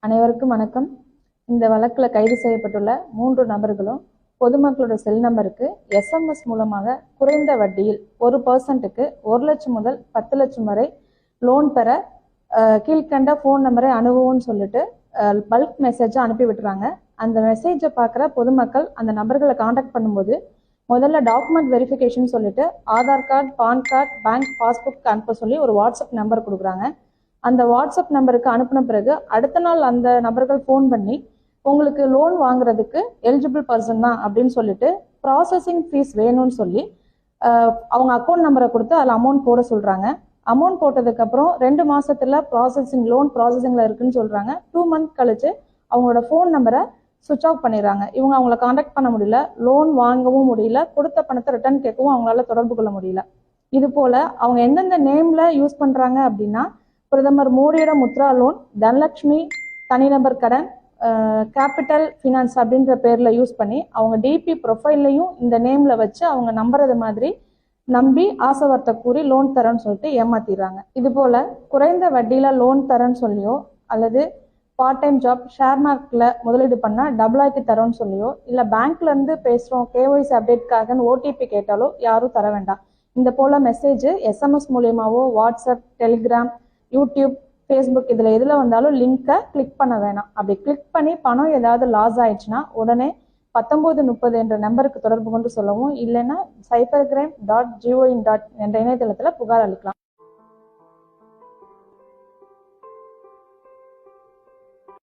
அனைவருக்கும் வணக்கம். இந்த வழக்கில் கைது செய்யப்பட்டுள்ள 3 நபர்களும் பொதுமக்களோட செல் நம்பருக்கு SMS மூலமாக குறைந்த வட்டியில் 1% 1 லட்சம் முதல் 10 லட்சம் வரை லோன் பெற கீழ்கண்ட ஃபோன் நம்பரை அணுகுவோன்னு சொல்லிட்டு பல்க் மெசேஜை அனுப்பி விட்டுறாங்க. அந்த மெசேஜை பார்க்குற பொதுமக்கள் அந்த நபர்களை காண்டாக்ட் பண்ணும்போது முதல்ல டாக்குமெண்ட் வெரிஃபிகேஷன் சொல்லிட்டு Aadhaar card, PAN card, bank passbook அனுப்ப சொல்லி ஒரு வாட்ஸ்அப் நம்பர் கொடுக்குறாங்க. அந்த வாட்ஸ்அப் நம்பருக்கு அனுப்பின பிறகு அடுத்த நாள் அந்த நபர்கள் ஃபோன் பண்ணி உங்களுக்கு லோன் வாங்குறதுக்கு எலிஜிபிள் பர்சன் தான் அப்படின்னு சொல்லிட்டு ப்ராசஸிங் ஃபீஸ் வேணும்னு சொல்லி அவங்க அக்கௌண்ட் நம்பரை கொடுத்து அதில் அமௌண்ட் போட சொல்கிறாங்க. அமௌண்ட் போட்டதுக்கப்புறம் 2 மாதத்தில் லோன் ப்ராசஸிங்கில் இருக்குன்னு சொல்கிறாங்க. 2 மந்த் கழிச்சு அவங்களோட ஃபோன் நம்பரை சுவிட்ச் ஆஃப் பண்ணிடுறாங்க. இவங்க அவங்கள காண்டாக்ட் பண்ண முடியல, லோன் வாங்கவும் முடியல, கொடுத்த பணத்தை ரிட்டர்ன் கேட்கவும் அவங்களால தொடர்பு கொள்ள முடியல. இது போல் அவங்க எந்தெந்த நேமில் யூஸ் பண்ணுறாங்க அப்படின்னா பிரதமர் மோடியோட முத்ரா லோன், தனலட்சுமி தனிநபர் கடன், கேபிட்டல் ஃபினான்ஸ் அப்படின்ற பேரில் யூஸ் பண்ணி அவங்க டிபி ப்ரொஃபைல்லையும் இந்த நேமில் வச்சு அவங்க நம்புறது மாதிரி நம்பி ஆசை வார்த்தை கூறி லோன் தரேன்னு சொல்லிட்டு ஏமாத்திடுறாங்க. இது போல் குறைந்த வட்டியில் லோன் தரேன்னு சொல்லியோ அல்லது பார்ட் டைம் ஜாப், ஷேர் மார்க்கெட்டில் முதலீடு பண்ணால் டபுள் ஆக்கி தரோன்னு சொல்லியோ இல்லை பேங்க்லேருந்து பேசுகிறோம் KYC அப்டேட்காகன்னு OTP கேட்டாலோ யாரும் தர வேண்டாம். இந்த போல் மெசேஜ் SMS மூலியமாவோ வாட்ஸ்அப், டெலிகிராம், யூடியூப், ஃபேஸ்புக் இதில் வந்தாலும் லிங்கை கிளிக் பண்ண வேணாம். அப்படி கிளிக் பண்ணி பணம் ஏதாவது லாஸ் ஆயிடுச்சுன்னா உடனே 1930 என்ற நம்பருக்கு தொடர்பு கொண்டு சொல்லவும், இல்லைன்னா cybercrime.gov.in என்ற இணையதளத்தில் புகார் அளிக்கலாம்.